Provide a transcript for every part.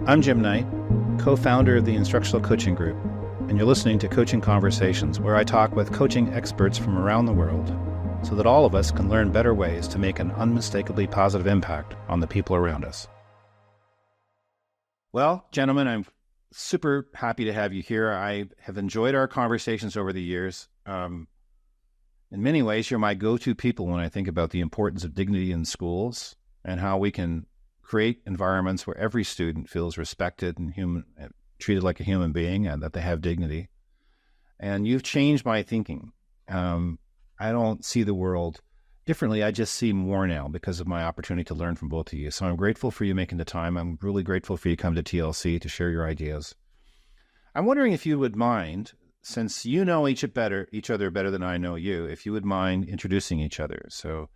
I'm Jim Knight, co-founder of the Instructional Coaching Group, and you're listening to Coaching Conversations, where I talk with coaching experts from around the world so that all of us can learn better ways to make an unmistakably positive impact on the people around us. Well, gentlemen, I'm super happy to have you here. I have enjoyed our conversations over the years. In many ways, you're my go-to people when I think about the importance of dignity in schools and how we can create environments where every student feels respected and treated like a human being and that they have dignity. And you've changed my thinking. I don't see the world differently. I just see more now because of my opportunity to learn from both of you. So I'm grateful for you making the time. I'm really grateful for you coming to TLC to share your ideas. I'm wondering if you would mind, since you know each other better than I know you, if you would mind introducing each other. So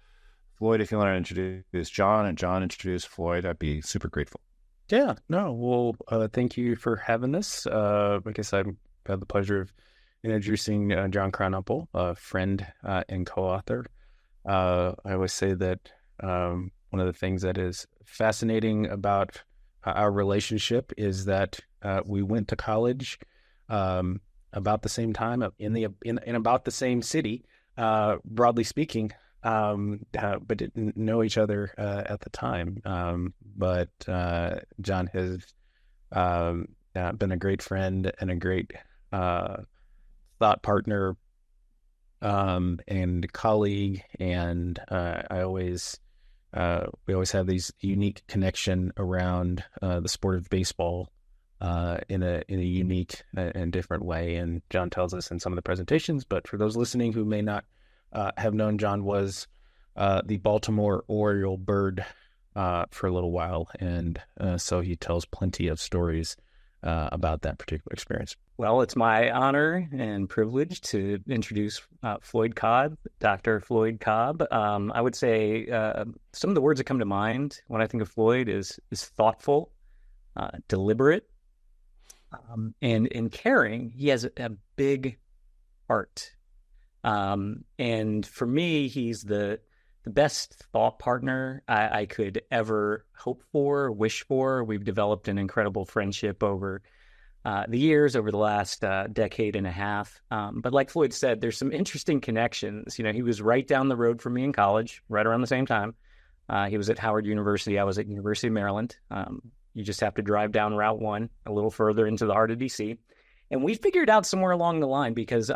Floyd, if you want to introduce John and John introduce Floyd, I'd be super grateful. Yeah, no, well, thank you for having us. I guess I've had the pleasure of introducing John Krownapple, a friend and co-author. I always say that one of the things that is fascinating about our relationship is that we went to college about the same time in about the same city, broadly speaking. But didn't know each other at the time. But John has been a great friend and a great thought partner and colleague. And we always have these unique connection around the sport of baseball in a unique and different way. And John tells us in some of the presentations, but for those listening who may not have known, John was the Baltimore Oriole bird for a little while, and so he tells plenty of stories about that particular experience. Well, it's my honor and privilege to introduce Floyd Cobb, Dr. Floyd Cobb. I would say some of the words that come to mind when I think of Floyd is thoughtful, deliberate, and caring. He has a big heart. And for me, he's the best thought partner I could ever hope for, wish for. We've developed an incredible friendship over the years, over the last decade and a half. But like Floyd said, there's some interesting connections. You know, he was right down the road from me in college, right around the same time. He was at Howard University. I was at University of Maryland. You just have to drive down Route 1 a little further into the heart of D.C. And we figured out somewhere along the line because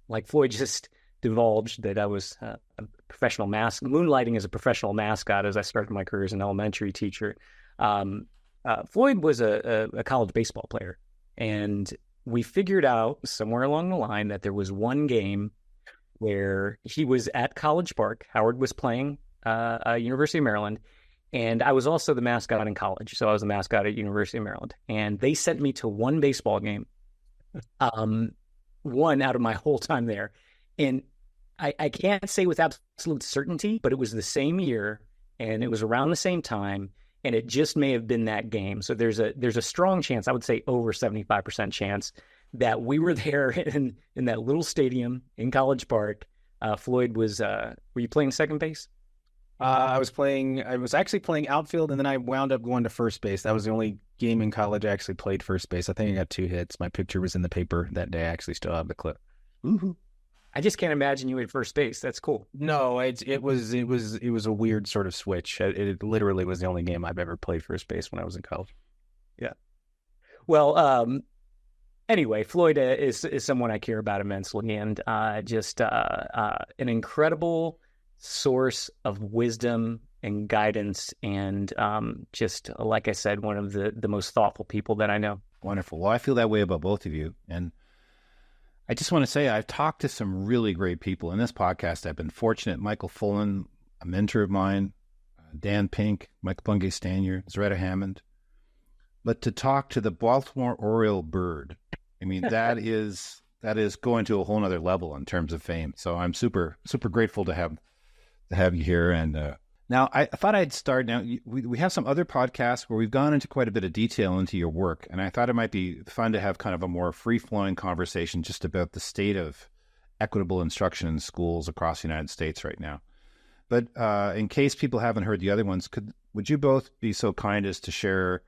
like Floyd just divulged that I was a professional moonlighting as a professional mascot as I started my career as an elementary teacher. Floyd was a college baseball player, and we figured out somewhere along the line that there was one game where he was at College Park. Howard was playing University of Maryland, and I was also the mascot in college. So I was the mascot at University of Maryland, and they sent me to one baseball game. One out of my whole time there. And I can't say with absolute certainty, but it was the same year and it was around the same time, and it just may have been that game. So there's a strong chance, I would say over 75% chance, that we were there in that little stadium in College Park. Floyd was, were you playing second base? I was actually playing outfield, and then I wound up going to first base. That was the only game in college I actually played first base. I think I got 2 hits. My picture was in the paper that day. I actually still have the clip. Ooh. I just can't imagine you at first base. That's cool. No, it was a weird sort of switch. It literally was the only game I've ever played first base when I was in college. Yeah. Well, anyway, Floyd is someone I care about immensely, and just an incredible source of wisdom and guidance, and just like I said, one of the most thoughtful people that I know. Wonderful. Well, I feel that way about both of you, and I just want to say I've talked to some really great people in this podcast. I've been fortunate. Michael Fullen, a mentor of mine, Dan Pink, Michael Bungay Stanier, Zaretta Hammond. But to talk to the Baltimore Oriole bird, I mean, that is going to a whole nother level in terms of fame. So I'm super, super grateful to have you here. And now I thought I'd start. Now we have some other podcasts where we've gone into quite a bit of detail into your work, and I thought it might be fun to have kind of a more free-flowing conversation just about the state of equitable instruction in schools across the United States right now. But in case people haven't heard the other ones, would you both be so kind as to share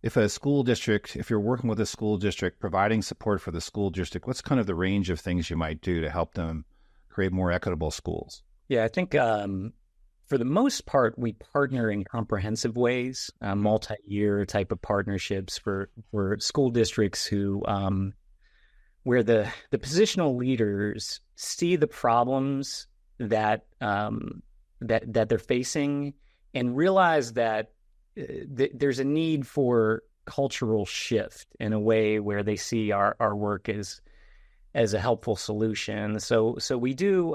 if a school district, if you're working with a school district, providing support for the school district, what's kind of the range of things you might do to help them create more equitable schools? Yeah, I think for the most part, we partner in comprehensive ways, multi-year type of partnerships for school districts who where the positional leaders see the problems that that they're facing and realize that there's a need for cultural shift in a way where they see our work as a helpful solution. So we do.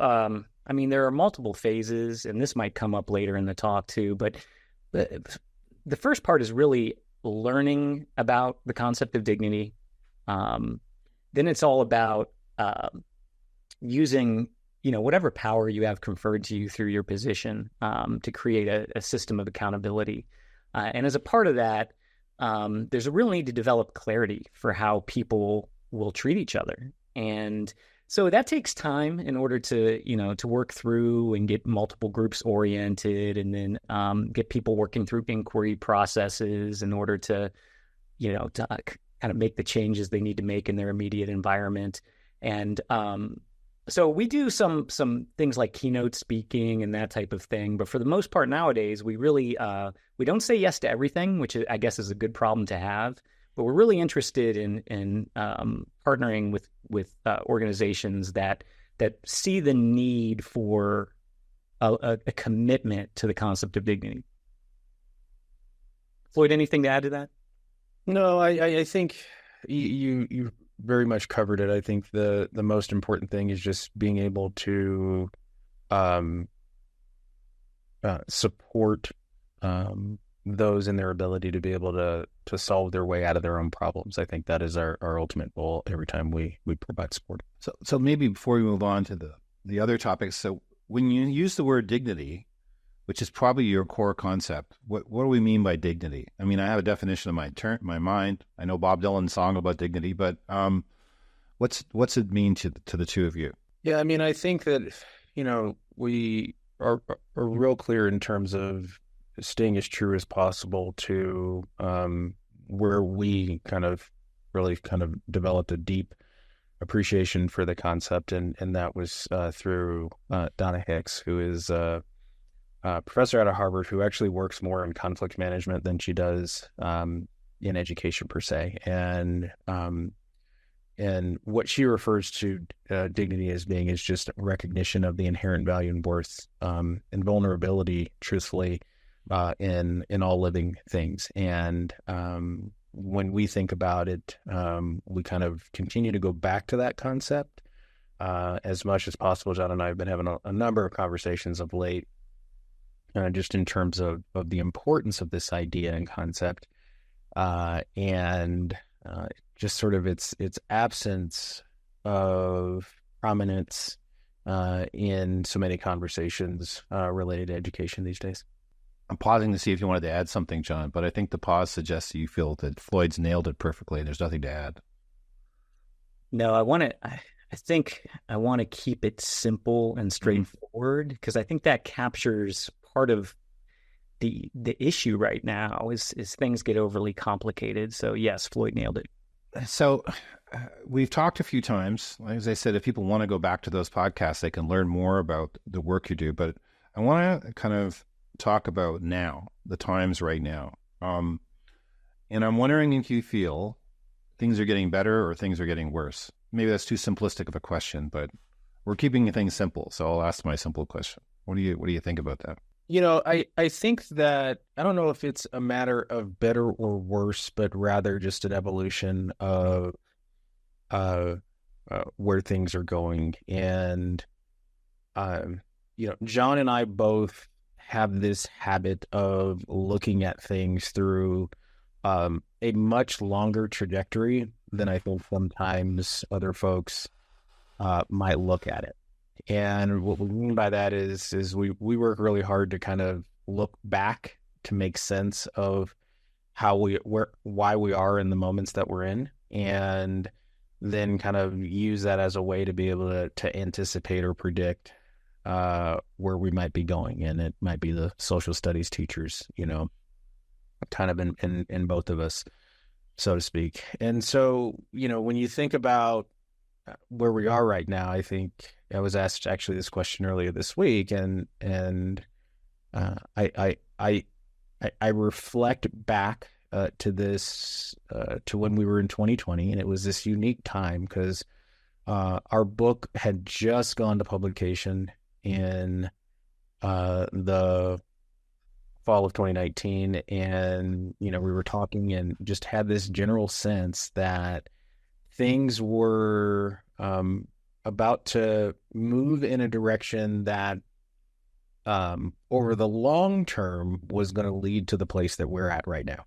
I mean, there are multiple phases, and this might come up later in the talk too. But the first part is really learning about the concept of dignity. Then it's all about using, whatever power you have conferred to you through your position to create a system of accountability. And as a part of that, there's a real need to develop clarity for how people will treat each other. And so that takes time in order to work through and get multiple groups oriented, and then get people working through inquiry processes in order to kind of make the changes they need to make in their immediate environment. And so we do some things like keynote speaking and that type of thing. But for the most part nowadays, we really we don't say yes to everything, which I guess is a good problem to have. But we're really interested in partnering with organizations that see the need for a commitment to the concept of dignity. Floyd, anything to add to that? No, I think you very much covered it. I think the most important thing is just being able to support those in their ability to be able to solve their way out of their own problems. I think that is our ultimate goal every time we provide support. So maybe before we move on to the other topics, so when you use the word dignity, which is probably your core concept, what do we mean by dignity? I mean, I have a definition in my mind. I know Bob Dylan's song about dignity, but what's it mean to the two of you? Yeah, I mean, I think that we are real clear in terms of staying as true as possible to where we really developed a deep appreciation for the concept, and that was through Donna Hicks, who is a professor out of Harvard who actually works more in conflict management than she does in education per se, and what she refers to dignity as being is just recognition of the inherent value and worth and vulnerability, truthfully, in all living things. And when we think about it, we kind of continue to go back to that concept as much as possible. John and I have been having a number of conversations of late, just in terms of the importance of this idea and concept, and just sort of its absence of prominence in so many conversations related to education these days. I'm pausing to see if you wanted to add something, John, but I think the pause suggests that you feel that Floyd's nailed it perfectly. There's nothing to add. No, I think I want to keep it simple and straightforward, because I think that captures part of the issue right now is things get overly complicated. So yes, Floyd nailed it. So we've talked a few times. As I said, if people want to go back to those podcasts, they can learn more about the work you do. But I want to kind of talk about now, the times right now. And I'm wondering if you feel things are getting better or things are getting worse. Maybe that's too simplistic of a question, but we're keeping things simple. So I'll ask my simple question. What do you think about that? I think that, I don't know if it's a matter of better or worse, but rather just an evolution of where things are going. And, John and I both have this habit of looking at things through a much longer trajectory than I think sometimes other folks might look at it. And what we mean by that is we work really hard to kind of look back to make sense of why we are in the moments that we're in, and then kind of use that as a way to be able to anticipate or predict where we might be going. And it might be the social studies teachers, kind of in both of us, so to speak. And so, when you think about where we are right now, I think I was asked actually this question earlier this week, and I reflect back to this to when we were in 2020, and it was this unique time because our book had just gone to publication in the fall of 2019, and we were talking and just had this general sense that things were about to move in a direction that over the long term was going to lead to the place that we're at right now.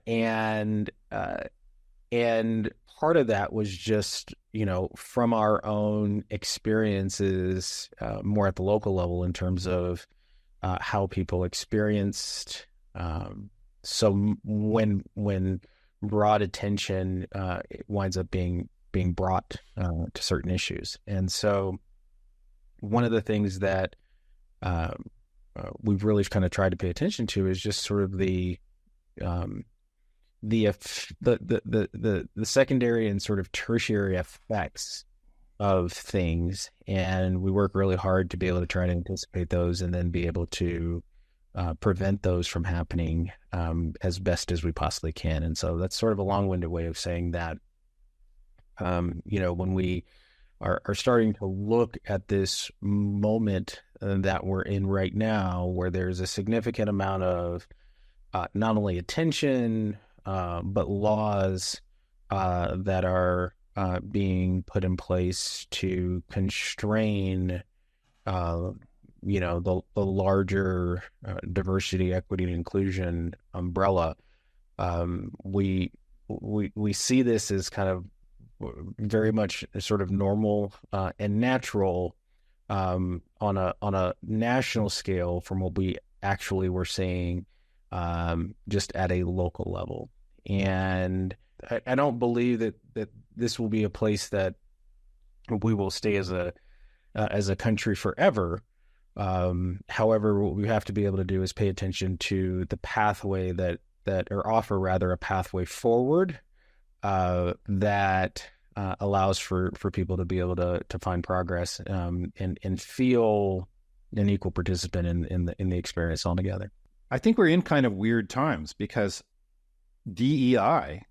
And part of that was just, from our own experiences, more at the local level in terms of how people experienced. So when broad attention it winds up being brought to certain issues. And so one of the things that we've really kind of tried to pay attention to is just sort of the secondary and sort of tertiary effects of things, and we work really hard to be able to try to anticipate those and then be able to prevent those from happening as best as we possibly can. And so that's sort of a long-winded way of saying that when we are starting to look at this moment that we're in right now, where there's a significant amount of not only attention, but laws that are being put in place to constrain, the larger diversity, equity, and inclusion umbrella. We see this as kind of very much sort of normal and natural on a national scale from what we actually were seeing just at a local level. And I don't believe that this will be a place that we will stay as a country forever. However, what we have to be able to do is pay attention to the pathway or offer rather a pathway forward that allows for people to be able to find progress and feel an equal participant in the experience altogether. I think we're in kind of weird times because DEI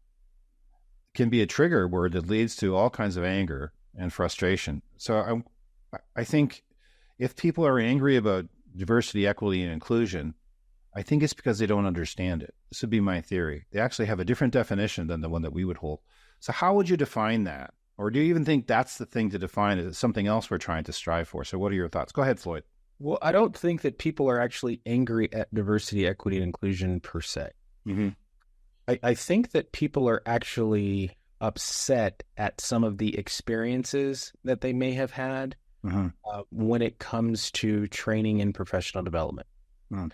can be a trigger word that leads to all kinds of anger and frustration. So I think if people are angry about diversity, equity, and inclusion, I think it's because they don't understand it. This would be my theory. They actually have a different definition than the one that we would hold. So how would you define that? Or do you even think that's the thing to define it? It's something else we're trying to strive for. So what are your thoughts? Go ahead, Floyd. Well, I don't think that people are actually angry at diversity, equity, and inclusion per se. Mm-hmm. I think that people are actually upset at some of the experiences that they may have had when it comes to training and professional development. Mm.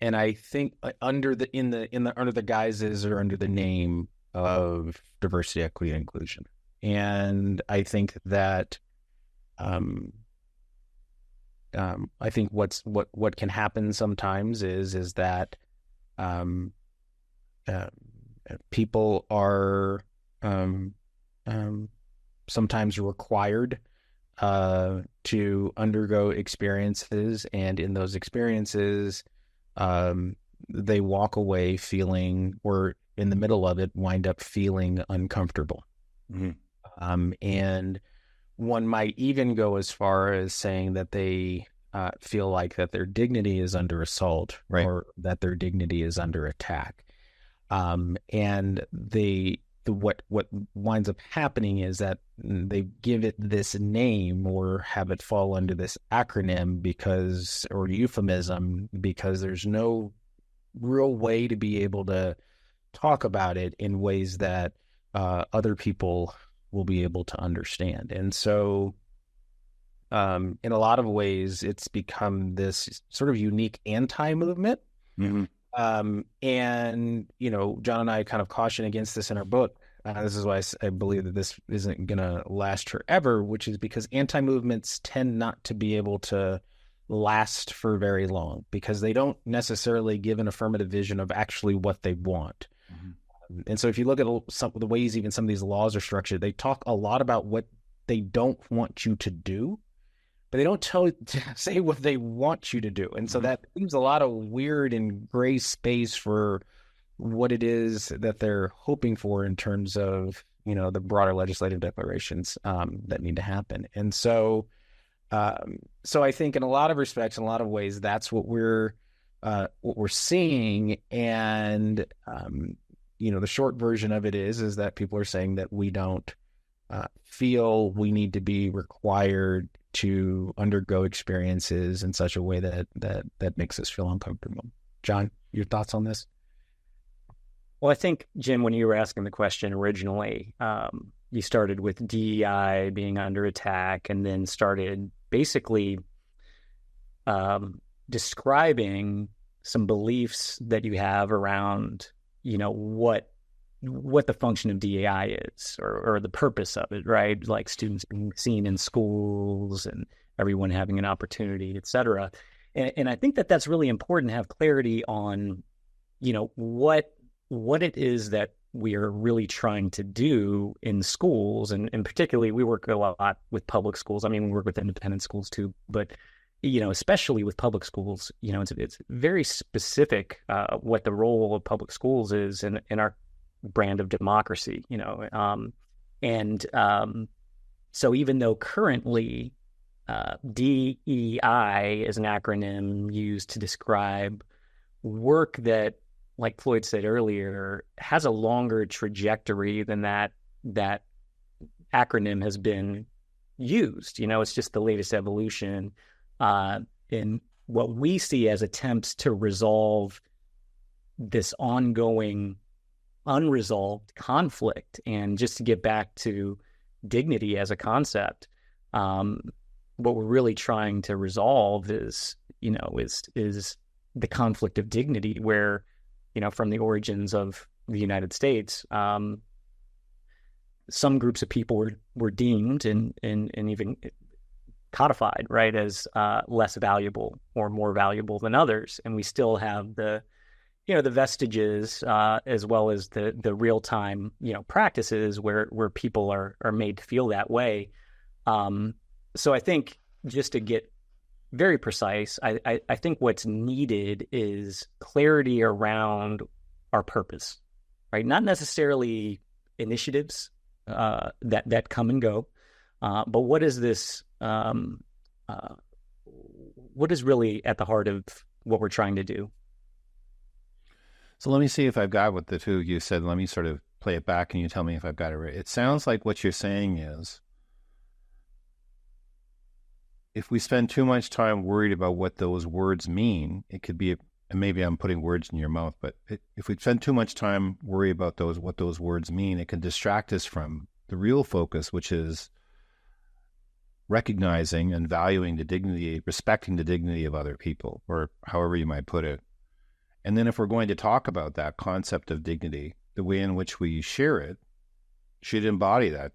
And I think under the guises or under the name of diversity, equity, and inclusion. And I think that I think what can happen sometimes is that people are sometimes required to undergo experiences, and in those experiences, they walk away feeling, or in the middle of it, wind up feeling uncomfortable. Mm-hmm. And one might even go as far as saying that they feel like that their dignity is under assault, right, or that their dignity is under attack. And what winds up happening is that they give it this name or have it fall under this acronym or euphemism because there's no real way to be able to talk about it in ways that other people will be able to understand. And so in a lot of ways, it's become this sort of unique anti-movement. Mm-hmm. And, John and I kind of caution against this in our book. This is why I believe that this isn't going to last forever, which is because anti-movements tend not to be able to last for very long because they don't necessarily give an affirmative vision of actually what they want. Mm-hmm. And so if you look at some of the ways even some of these laws are structured, they talk a lot about what they don't want you to do, but they don't say what they want you to do. And so that leaves a lot of weird and gray space for what it is that they're hoping for in terms of, the broader legislative declarations that need to happen. And so I think in a lot of respects, in a lot of ways, that's what we're seeing. And, the short version of it is that people are saying that we don't feel we need to be required to undergo experiences in such a way that makes us feel uncomfortable. John, your thoughts on this? Well, I think, Jim, when you were asking the question originally, you started with DEI being under attack and then started basically describing some beliefs that you have around, what the function of DEI is or the purpose of it, right? Like students being seen in schools and everyone having an opportunity, et cetera. And I think that that's really important to have clarity on, what it is that we are really trying to do in schools. And particularly, we work a lot with public schools. I mean, we work with independent schools too, but, especially with public schools, it's very specific what the role of public schools is in our brand of democracy, so even though currently DEI is an acronym used to describe work that, like Floyd said earlier, has a longer trajectory than that acronym has been used. It's just the latest evolution in what we see as attempts to resolve this ongoing unresolved conflict. And just to get back to dignity as a concept, what we're really trying to resolve is the conflict of dignity, where from the origins of the United States, some groups of people were deemed and even codified, right, as less valuable or more valuable than others. And we still have the vestiges as well as the real time, practices where people are made to feel that way. So I think, just to get very precise, I think what's needed is clarity around our purpose, right? Not necessarily initiatives that come and go, but what is this? What is really at the heart of what we're trying to do? So let me see if I've got what the two you said. Let me sort of play it back, and you tell me if I've got it right. It sounds like what you're saying is, if we spend too much time worried about what those words mean, it could be, and maybe I'm putting words in your mouth, but if we spend too much time worried about what those words mean, it can distract us from the real focus, which is recognizing and valuing the dignity, respecting the dignity of other people, or however you might put it. And then if we're going to talk about that concept of dignity, the way in which we share it should embody that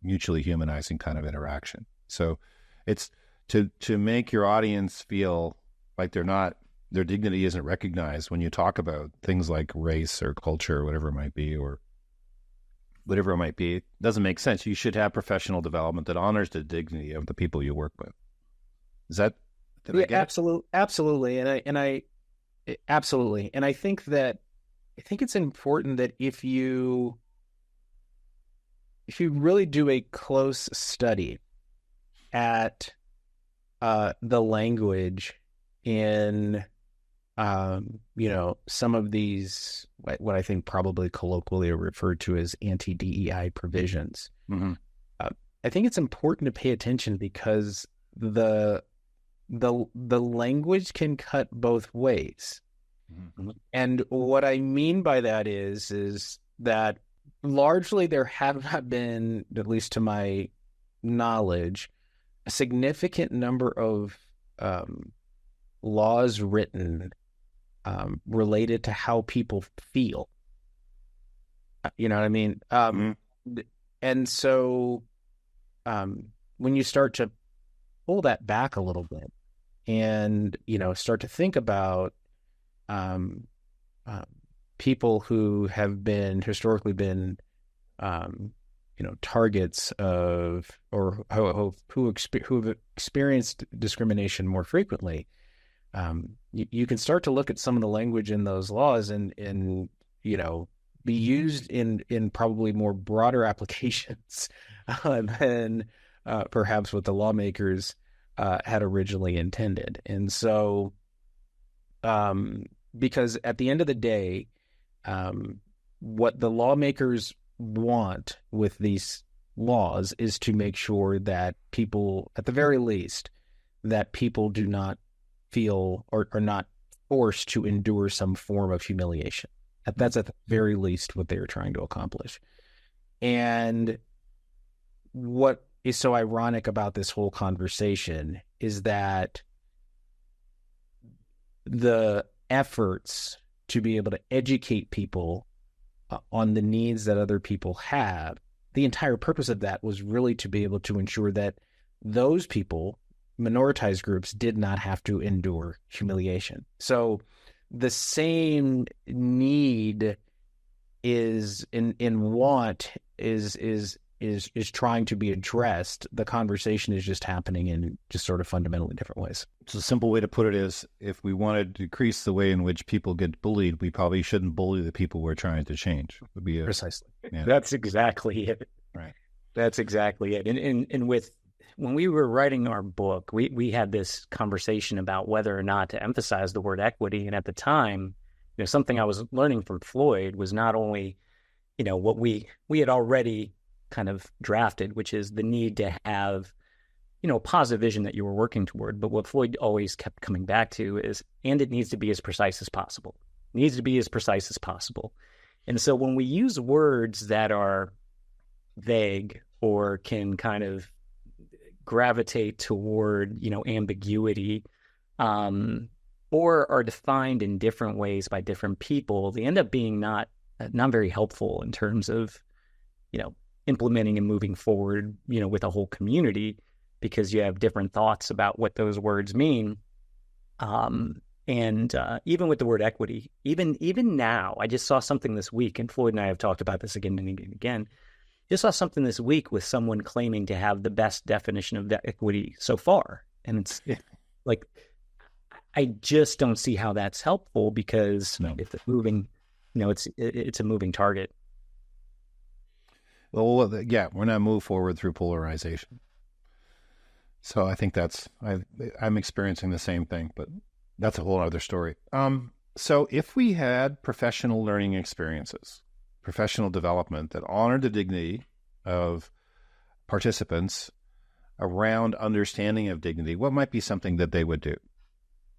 mutually humanizing kind of interaction. So it's to make your audience feel like their dignity isn't recognized when you talk about things like race or culture or whatever it might be, it doesn't make sense. You should have professional development that honors the dignity of the people you work with. Is that? Absolutely. Absolutely. And I think it's important that if you really do a close study at the language in some of these, what I think probably colloquially are referred to as anti-DEI provisions, mm-hmm. I think it's important to pay attention, because the language can cut both ways. Mm-hmm. And what I mean by that is that largely there have not been, at least to my knowledge, a significant number of laws written related to how people feel. You know what I mean? Mm-hmm. And so when you start to pull that back a little bit and, start to think about people who have historically been, targets of, or who have experienced discrimination more frequently, you can start to look at some of the language in those laws and be used in probably more broader applications than perhaps what the lawmakers had originally intended. And so, because at the end of the day, what the lawmakers want with these laws is to make sure that people, at the very least, that people do not feel or are not forced to endure some form of humiliation. That's at the very least what they are trying to accomplish. And what is so ironic about this whole conversation is that the efforts to be able to educate people on the needs that other people have, the entire purpose of that was really to be able to ensure that those people, minoritized groups, did not have to endure humiliation. So the same need is in want is trying to be addressed. The conversation is just happening in just sort of fundamentally different ways. So a simple way to put it is, if we want to decrease the way in which people get bullied, we probably shouldn't bully the people we're trying to change. Would be precisely. Yeah. That's exactly it. Right. That's exactly it. And when we were writing our book, we had this conversation about whether or not to emphasize the word equity. And at the time, something I was learning from Floyd was not only, what we had already kind of drafted, which is the need to have, a positive vision that you were working toward. But what Floyd always kept coming back to is, and it needs to be as precise as possible. It needs to be as precise as possible. And so when we use words that are vague or can kind of gravitate toward, ambiguity, or are defined in different ways by different people, they end up being not very helpful in terms of, implementing and moving forward, with a whole community, because you have different thoughts about what those words mean. And even with the word equity, even now, I just saw something this week, and Floyd and I have talked about this again and again. Just saw something this week with someone claiming to have the best definition of equity so far. And it's like, I just don't see how that's helpful, because if it's moving, it's a moving target. Well, we're going to move forward through polarization. So I think I'm experiencing the same thing, but that's a whole other story. So if we had professional learning experiences, professional development that honored the dignity of participants around understanding of dignity, what might be something that they would do?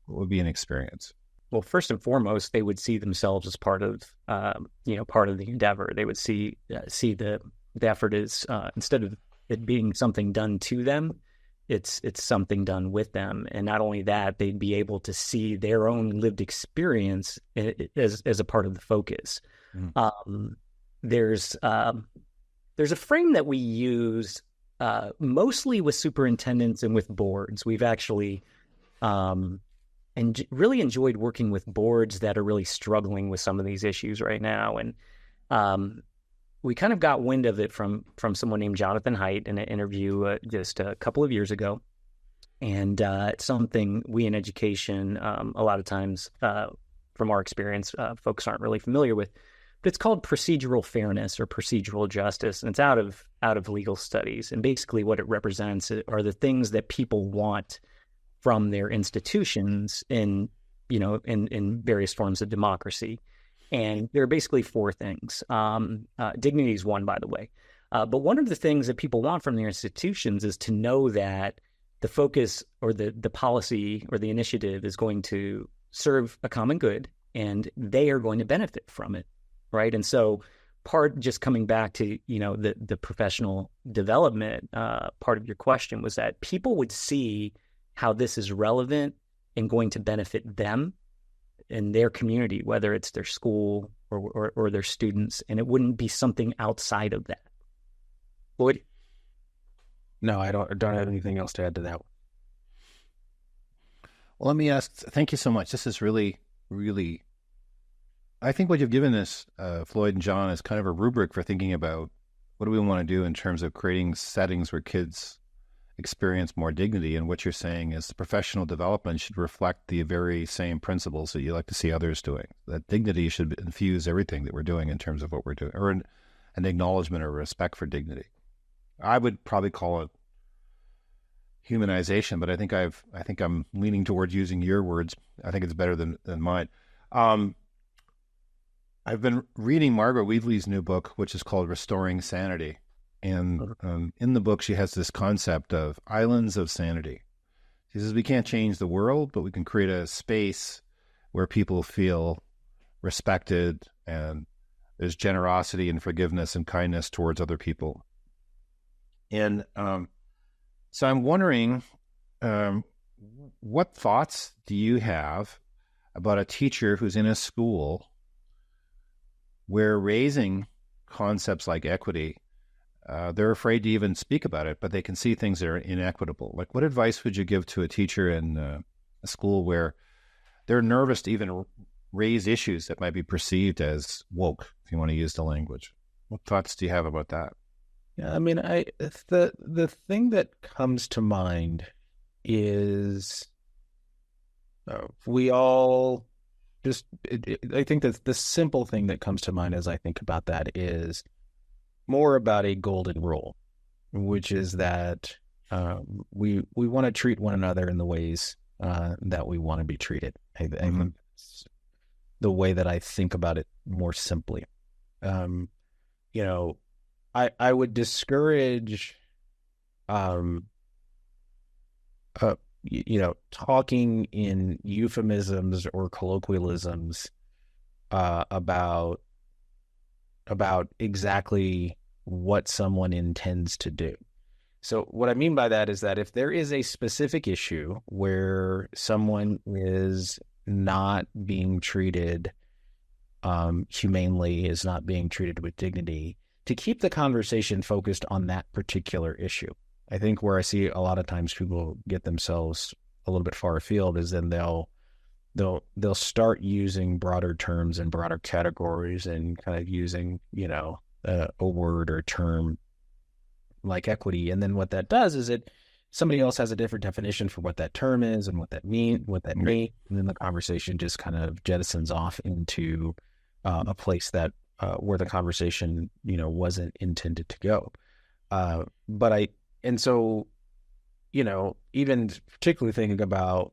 What would be an experience? Well, first and foremost, they would see themselves as part of, part of the endeavor. They would see the effort as, instead of it being something done to them, it's something done with them. And not only that, they'd be able to see their own lived experience as a part of the focus. Mm-hmm. There's a frame that we use mostly with superintendents and with boards. We've actually really enjoyed working with boards that are really struggling with some of these issues right now. And we kind of got wind of it from someone named Jonathan Haidt in an interview just a couple of years ago. And it's something we in education, a lot of times, from our experience, folks aren't really familiar with. But it's called procedural fairness or procedural justice, and it's out of legal studies. And basically, what it represents are the things that people want from their institutions in various forms of democracy. And there are basically four things. Dignity is one, by the way. But one of the things that people want from their institutions is to know that the focus or the policy or the initiative is going to serve a common good, and they are going to benefit from it, right? And so just coming back to, the professional development part of your question was that people would see how this is relevant and going to benefit them in their community, whether it's their school or their students, and it wouldn't be something outside of that. Floyd? No, I don't have anything else to add to that. Well, let me ask, thank you so much. This is really, really, I think what you've given us, Floyd and John, is kind of a rubric for thinking about what do we want to do in terms of creating settings where kids experience more dignity. And what you're saying is professional development should reflect the very same principles that you like to see others doing. That dignity should infuse everything that we're doing in terms of what we're doing, or an acknowledgement or respect for dignity. I would probably call it humanization, but I think I'm leaning towards using your words. I think it's better than mine. I've been reading Margaret Wheatley's new book, which is called Restoring Sanity. And in the book, she has this concept of islands of sanity. She says we can't change the world, but we can create a space where people feel respected and there's generosity and forgiveness and kindness towards other people. And so I'm wondering, what thoughts do you have about a teacher who's in a school where raising concepts like equity, they're afraid to even speak about it, but they can see things that are inequitable? Like, what advice would you give to a teacher in a school where they're nervous to even raise issues that might be perceived as woke, if you want to use the language? What thoughts do you have about that? Yeah, I mean, the thing that comes to mind is we all just, I think that the simple thing that comes to mind as I think about that is more about a golden rule, which is that we want to treat one another in the ways that we want to be treated. I think it's the way that I think about it more simply. I would discourage, talking in euphemisms or colloquialisms about exactly what someone intends to do. So what I mean by that is that if there is a specific issue where someone is not being treated humanely, is not being treated with dignity, to keep the conversation focused on that particular issue. I think where I see a lot of times people get themselves a little bit far afield is then they'll start using broader terms and broader categories and kind of using, a word or term like equity. And then what that does is somebody else has a different definition for what that term is and what that means. And then the conversation just kind of jettisons off into a place that where the conversation, wasn't intended to go. Even particularly thinking about,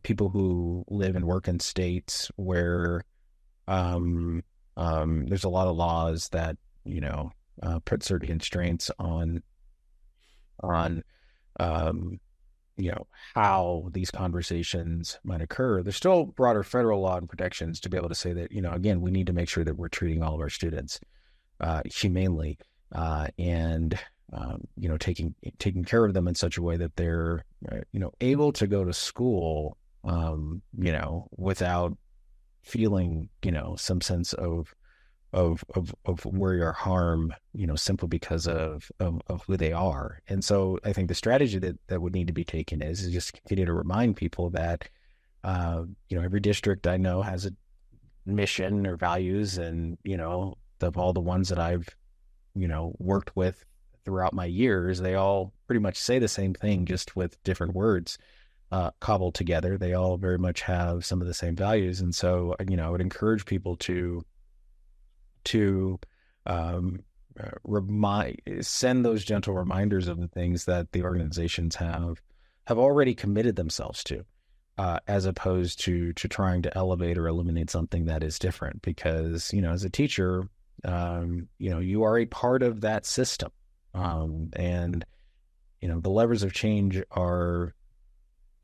people who live and work in states where there's a lot of laws that, put certain constraints on how these conversations might occur. There's still broader federal law and protections to be able to say that, again, we need to make sure that we're treating all of our students humanely and taking care of them in such a way that they're, able to go to school, without feeling, some sense of worry or harm, simply because of who they are. And so I think the strategy that would need to be taken is just continue to remind people that, every district I know has a mission or values, and, of all the ones that I've, worked with throughout my years, they all pretty much say the same thing, just with different words cobbled together. They all very much have some of the same values. And so, I would encourage people to send those gentle reminders of the things that the organizations have already committed themselves to, as opposed to trying to elevate or eliminate something that is different. Because, as a teacher, you are a part of that system. And, the levers of change are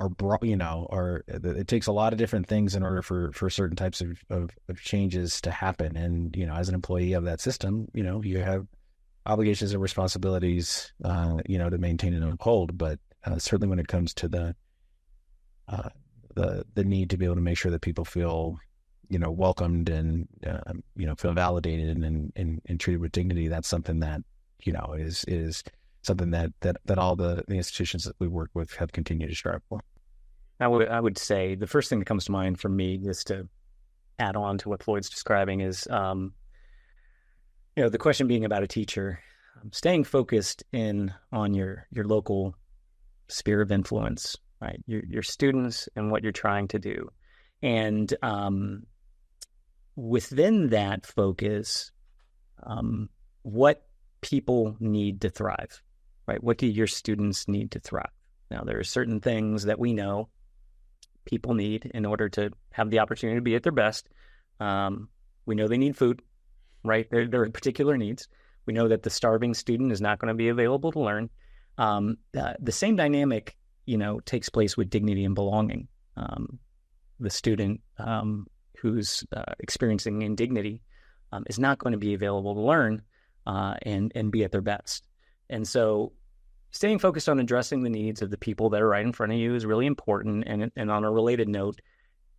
it takes a lot of different things in order for certain types of changes to happen. And, as an employee of that system, you have obligations and responsibilities, to maintain and uphold. But certainly when it comes to the need to be able to make sure that people feel, welcomed and, feel validated and treated with dignity, that's something that, is something that all the institutions that we work with have continued to strive for. I would say the first thing that comes to mind for me, just to add on to what Floyd's describing, is the question being about a teacher, staying focused in on your local sphere of influence, right? Your students and what you're trying to do, and within that focus, what people need to thrive, right? What do your students need to thrive? Now, there are certain things that we know people need in order to have the opportunity to be at their best. We know they need food, right? There are particular needs. We know that the starving student is not going to be available to learn. The same dynamic, takes place with dignity and belonging. The student who's experiencing indignity is not going to be available to learn and be at their best. And so staying focused on addressing the needs of the people that are right in front of you is really important. And on a related note,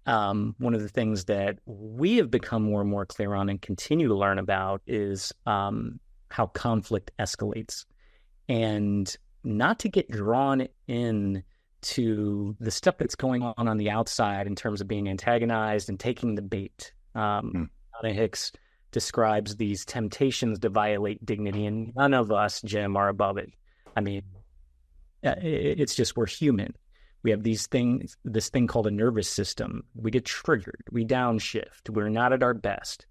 one of the things that we have become more and more clear on and continue to learn about is how conflict escalates, and not to get drawn in to the stuff that's going on the outside in terms of being antagonized and taking the bait. Donna Hicks describes these temptations to violate dignity, and none of us, Jim, are above it. I mean, it's just, we're human. We have this thing called a nervous system. We get triggered. We downshift. We're not at our best.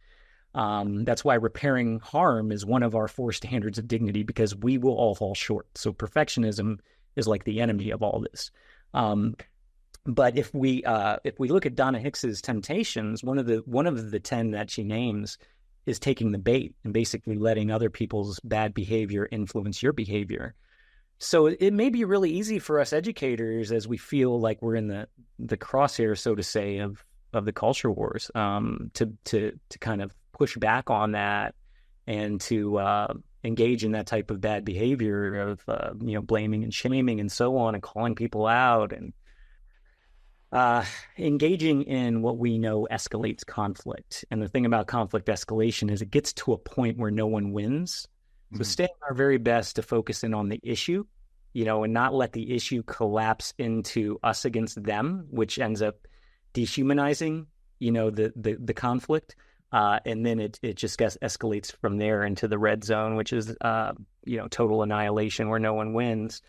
That's why repairing harm is one of our 4 standards of dignity, because we will all fall short. So perfectionism is like the enemy of all this. But if we look at Donna Hicks's temptations, one of the 10 that she names is taking the bait and basically letting other people's bad behavior influence your behavior. So it may be really easy for us educators, as we feel like we're in the crosshair, so to say, of the culture wars, to kind of push back on that and to engage in that type of bad behavior of blaming and shaming and so on, and calling people out, and engaging in what we know escalates conflict. And the thing about conflict escalation is it gets to a point where no one wins. So staying our very best to focus in on the issue, and not let the issue collapse into us against them, which ends up dehumanizing, the conflict. And then it just escalates from there into the red zone, which is, total annihilation where no one wins.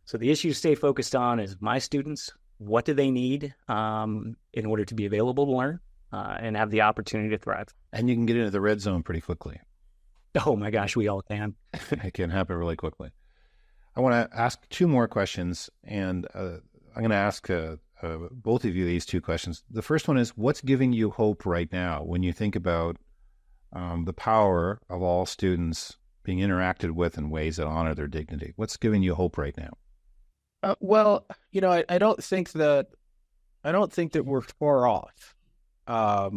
So the issue to stay focused on is my students. What do they need in order to be available to learn and have the opportunity to thrive? And you can get into the red zone pretty quickly. Oh my gosh, we all can. It can happen really quickly. I want to ask 2 more questions, and I'm going to ask both of you these 2 questions. The first one is, what's giving you hope right now when you think about the power of all students being interacted with in ways that honor their dignity? What's giving you hope right now? I don't think that we're far off. I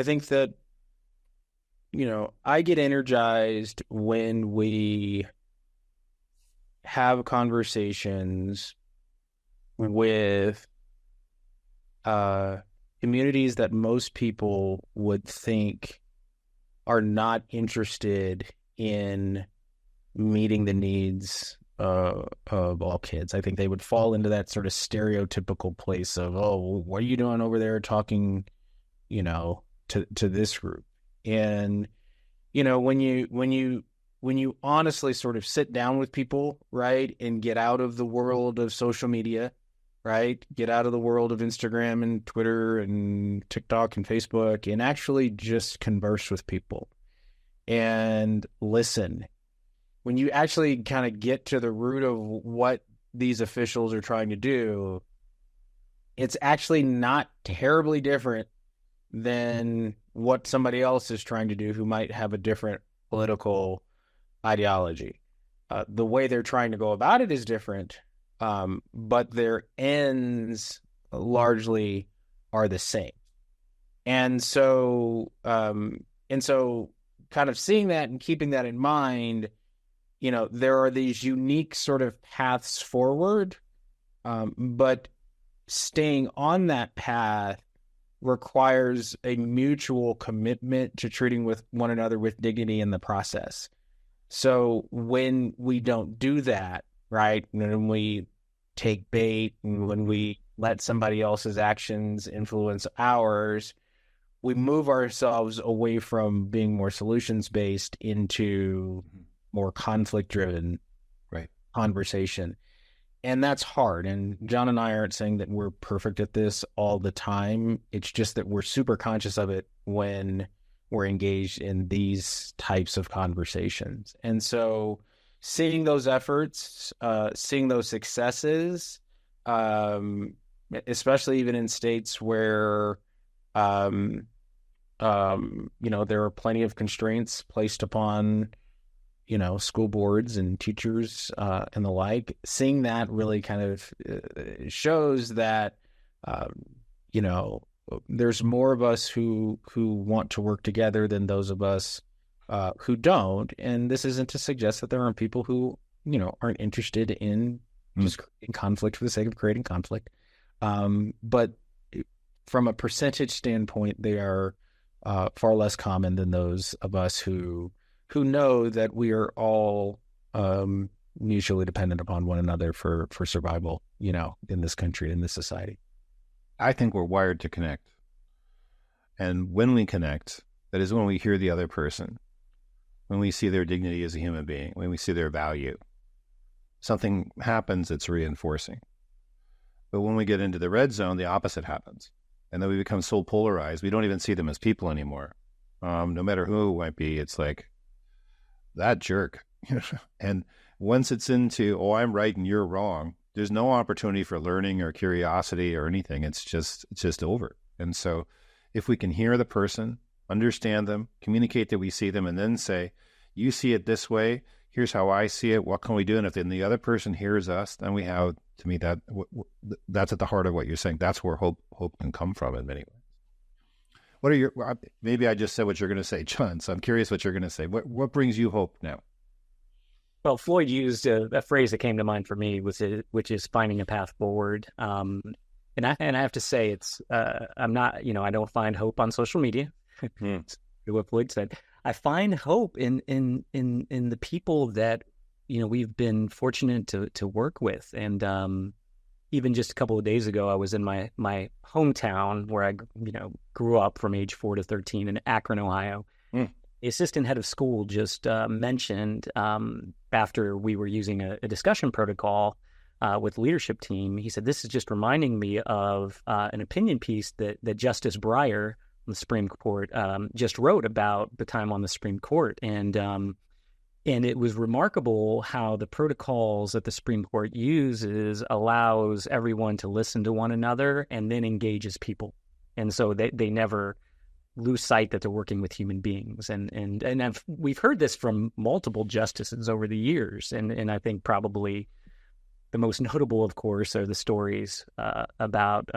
think that, I get energized when we have conversations with communities that most people would think are not interested in meeting the needs of all kids. I think they would fall into that sort of stereotypical place of, oh, what are you doing over there talking, to this group? And, when you honestly sort of sit down with people, right, and get out of the world of social media, right, get out of the world of Instagram and Twitter and TikTok and Facebook, and actually just converse with people and listen. When you actually kind of get to the root of what these officials are trying to do, it's actually not terribly different than what somebody else is trying to do who might have a different political ideology. The way they're trying to go about it is different, but their ends largely are the same. And so kind of seeing that and keeping that in mind, there are these unique sort of paths forward, but staying on that path requires a mutual commitment to treating with one another with dignity in the process. So when we don't do that, right, when we take bait and when we let somebody else's actions influence ours, we move ourselves away from being more solutions-based into more conflict-driven conversation. And that's hard. And John and I aren't saying that we're perfect at this all the time. It's just that we're super conscious of it when we're engaged in these types of conversations. And so seeing those efforts, seeing those successes, especially even in states where, there are plenty of constraints placed upon school boards and teachers and the like, seeing that really kind of shows that, there's more of us who want to work together than those of us who don't. And this isn't to suggest that there aren't people who, aren't interested in just creating conflict for the sake of creating conflict. But from a percentage standpoint, they are far less common than those of us who know that we are all mutually dependent upon one another for survival, in this country, in this society. I think we're wired to connect. And when we connect, that is when we hear the other person, when we see their dignity as a human being, when we see their value, something happens that's reinforcing. But when we get into the red zone, the opposite happens. And then we become so polarized, we don't even see them as people anymore. No matter who it might be, it's like, that jerk. And once it's into, oh, I'm right and you're wrong, there's no opportunity for learning or curiosity or anything. It's just over. And so if we can hear the person, understand them, communicate that we see them, and then say, you see it this way, here's how I see it, what can we do? And if then the other person hears us, then we have, to me, that's at the heart of what you're saying. That's where hope can come from in many ways. What are maybe I just said what you're going to say, John, so I'm curious what you're going to say. What brings you hope now? Well, Floyd used a phrase that came to mind for me, which is finding a path forward. And I have to say, it's I'm not, I don't find hope on social media. What Floyd said, I find hope in the people that we've been fortunate to work with. And even just a couple of days ago, I was in my hometown where I grew up from age 4 to 13 in Akron, Ohio. The assistant head of school just mentioned after we were using a discussion protocol with leadership team, he said, this is just reminding me of an opinion piece that Justice Breyer on the Supreme Court just wrote about the time on the Supreme Court. And it was remarkable how the protocols that the Supreme Court uses allows everyone to listen to one another and then engage as people. And so they never lose sight that they're working with human beings. And we've heard this from multiple justices over the years. And I think probably the most notable, of course, are the stories about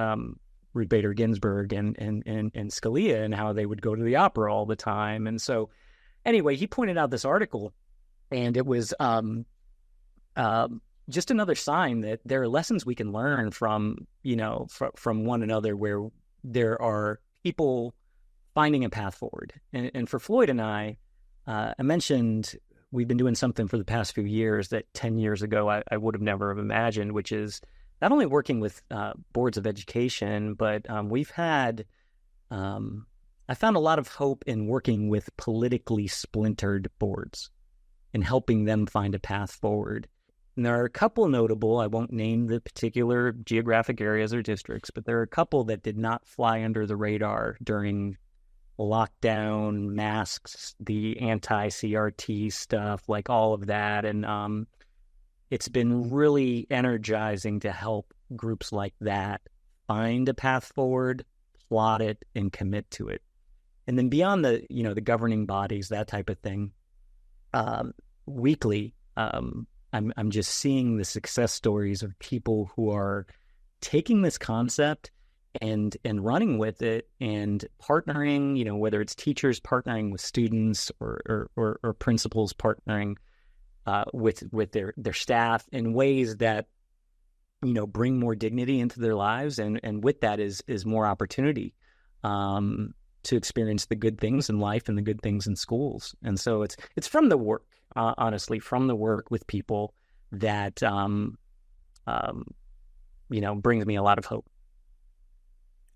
Ruth Bader Ginsburg and Scalia and how they would go to the opera all the time. And so anyway, he pointed out this article, and it was just another sign that there are lessons we can learn from one another, where there are people finding a path forward. And for Floyd and I mentioned we've been doing something for the past few years that 10 years ago I would have never have imagined, which is not only working with boards of education, but we've had I found a lot of hope in working with politically splintered boards and helping them find a path forward. And there are a couple notable, I won't name the particular geographic areas or districts, but there are a couple that did not fly under the radar during lockdown, masks, the anti-CRT stuff, like all of that. And it's been really energizing to help groups like that find a path forward, plot it, and commit to it. And then beyond the, the governing bodies, that type of thing, weekly, I'm just seeing the success stories of people who are taking this concept and running with it and partnering, whether it's teachers partnering with students or principals partnering with their staff in ways that, bring more dignity into their lives. And with that is more opportunity to experience the good things in life and the good things in schools. And so it's from the work, honestly, from the work with people that brings me a lot of hope.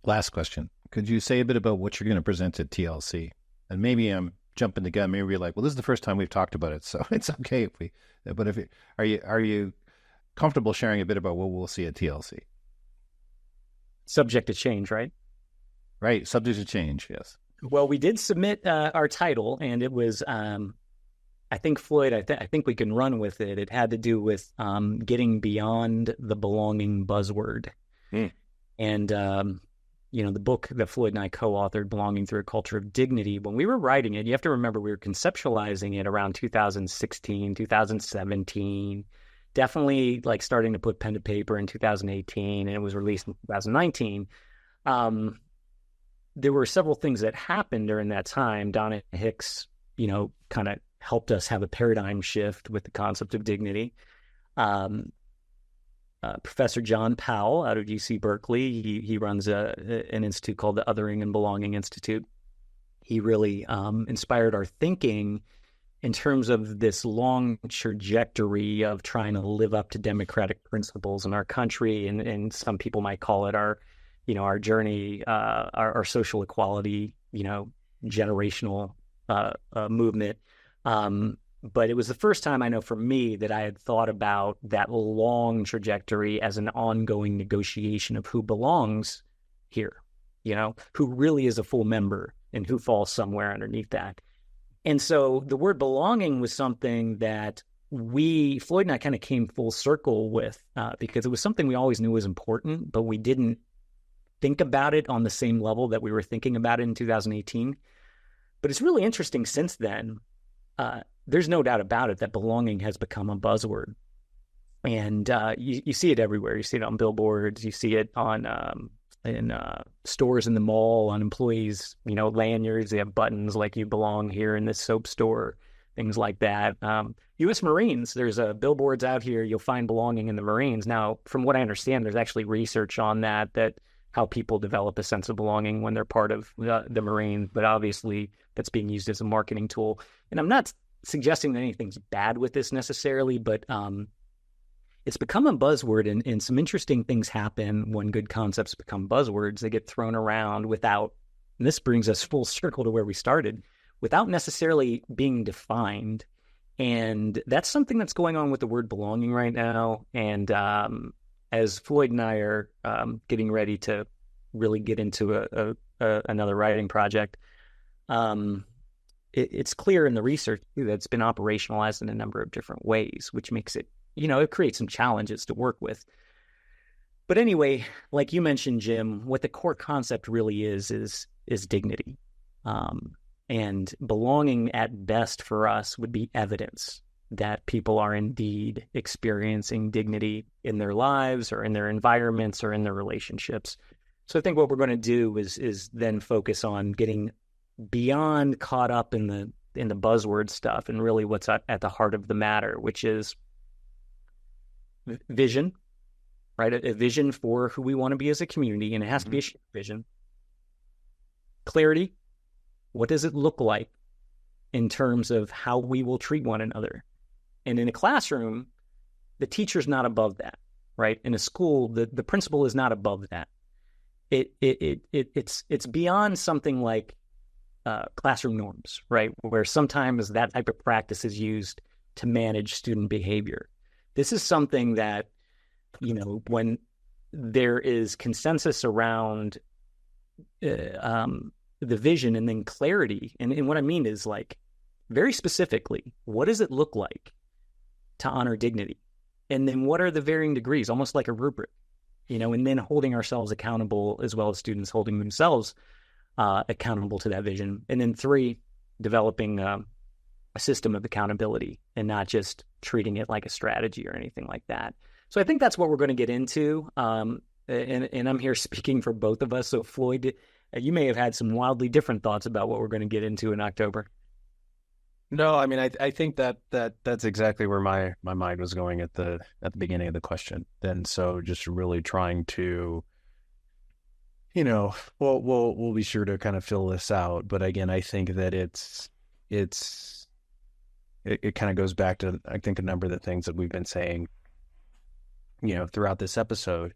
Last question. Could you say a bit about what you're going to present at TLC? And maybe I'm jumping the gun. Maybe we're like, well, this is the first time we've talked about it, so it's okay are you comfortable sharing a bit about what we'll see at TLC? Subject to change, right? Right. Subject to change. Yes. Well, we did submit our title, and it was, I think, Floyd, I think we can run with it. It had to do with getting beyond the belonging buzzword. And, the book that Floyd and I co-authored, Belonging Through a Culture of Dignity, when we were writing it, you have to remember we were conceptualizing it around 2016, 2017, definitely like starting to put pen to paper in 2018, and it was released in 2019. There were several things that happened during that time. Donna Hicks, kind of helped us have a paradigm shift with the concept of dignity. Professor John Powell out of UC Berkeley, he runs an institute called the Othering and Belonging Institute. He really inspired our thinking in terms of this long trajectory of trying to live up to democratic principles in our country, and some people might call it our journey, our social equality, generational movement. But it was the first time I know for me that I had thought about that long trajectory as an ongoing negotiation of who belongs here, who really is a full member and who falls somewhere underneath that. And so the word belonging was something that Floyd and I kind of came full circle with because it was something we always knew was important, but we didn't think about it on the same level that we were thinking about it in 2018. But it's really interesting since then. There's no doubt about it that belonging has become a buzzword. And you see it everywhere. You see it on billboards. You see it on in stores in the mall, on employees, lanyards. They have buttons like "You belong here in this soap store," things like that. U.S. Marines, there's billboards out here. You'll find belonging in the Marines. Now, from what I understand, there's actually research on that how people develop a sense of belonging when they're part of the Marines. But obviously, that's being used as a marketing tool. And I'm not suggesting that anything's bad with this necessarily, but it's become a buzzword, and some interesting things happen when good concepts become buzzwords. They get thrown around without, and this brings us full circle to where we started, without necessarily being defined. And that's something that's going on with the word belonging right now. And as Floyd and I are getting ready to really get into another writing project, it's clear in the research too, that it's been operationalized in a number of different ways, which makes it, it creates some challenges to work with. But anyway, like you mentioned, Jim, what the core concept really is dignity. And belonging at best for us would be evidence that people are indeed experiencing dignity in their lives or in their environments or in their relationships. So I think what we're going to do is then focus on getting beyond caught up in the buzzword stuff and really what's at the heart of the matter, which is vision, right? A vision for who we want to be as a community, and it has to be a shared vision. Clarity, what does it look like in terms of how we will treat one another? And in a classroom, the teacher's not above that, right? In a school, the principal is not above that. It's beyond something like classroom norms, right? Where sometimes that type of practice is used to manage student behavior. This is something that, when there is consensus around the vision and then clarity, and what I mean is like very specifically, what does it look like to honor dignity? And then what are the varying degrees, almost like a rubric, and then holding ourselves accountable as well as students holding themselves accountable to that vision. And then 3, developing a system of accountability and not just treating it like a strategy or anything like that. So I think that's what we're going to get into. And I'm here speaking for both of us. So Floyd, you may have had some wildly different thoughts about what we're going to get into in October. No, I mean, I think that's exactly where my mind was going at the beginning of the question. And so just really trying to, we'll be sure to kind of fill this out. But again, I think that it kind of goes back to, I think, a number of the things that we've been saying, throughout this episode.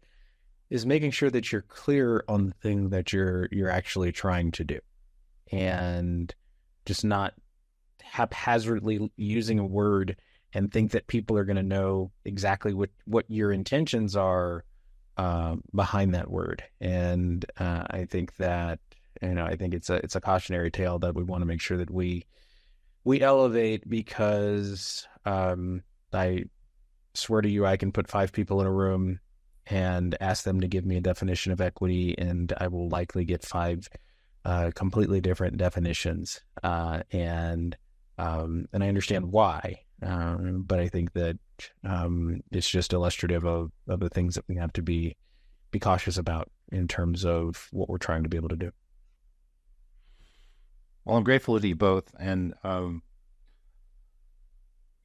is making sure that you're clear on the thing that you're actually trying to do, and just not haphazardly using a word and think that people are going to know exactly what your intentions are behind that word. And I think that, I think it's a cautionary tale that we want to make sure that we elevate, because I swear to you, I can put 5 people in a room and ask them to give me a definition of equity, and I will likely get 5 completely different definitions. And I understand why, but I think that it's just illustrative of the things that we have to be cautious about in terms of what we're trying to be able to do. Well, I'm grateful to you both, and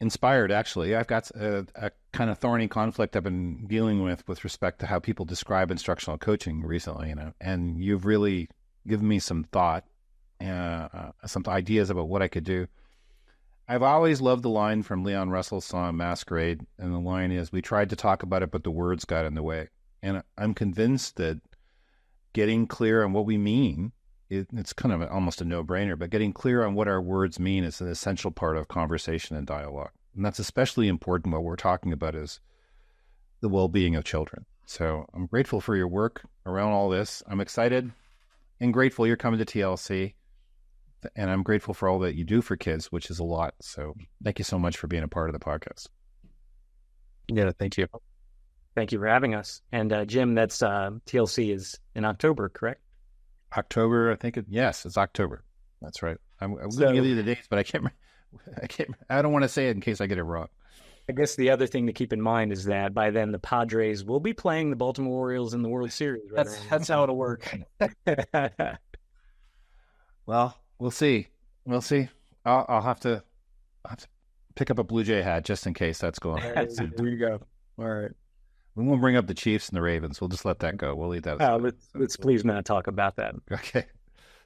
inspired, actually. I've got a kind of thorny conflict I've been dealing with respect to how people describe instructional coaching recently, and you've really given me some thought, some ideas about what I could do. I've always loved the line from Leon Russell's song Masquerade, and the line is, "We tried to talk about it, but the words got in the way." And I'm convinced that getting clear on what we mean, it's kind of almost a no-brainer, but getting clear on what our words mean is an essential part of conversation and dialogue. And that's especially important what we're talking about is the well-being of children. So I'm grateful for your work around all this. I'm excited and grateful you're coming to TLC. And I'm grateful for all that you do for kids, which is a lot. So thank you so much for being a part of the podcast. Yeah, thank you. Thank you for having us. And Jim, that's TLC is in October, correct? October, I think. Yes, it's October. That's right. I'm going to give you the dates, but I can't. I don't want to say it in case I get it wrong. I guess the other thing to keep in mind is that by then the Padres will be playing the Baltimore Orioles in the World Series. Right, that's how it'll work. Well, we'll see. We'll see. I'll have to pick up a Blue Jay hat just in case that's going on. There you go. All right. We won't bring up the Chiefs and the Ravens. We'll just let that go. We'll leave that aside. Let's please not talk about that. Okay.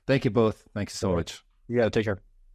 Thank you both. Thank you so much. You got to take care.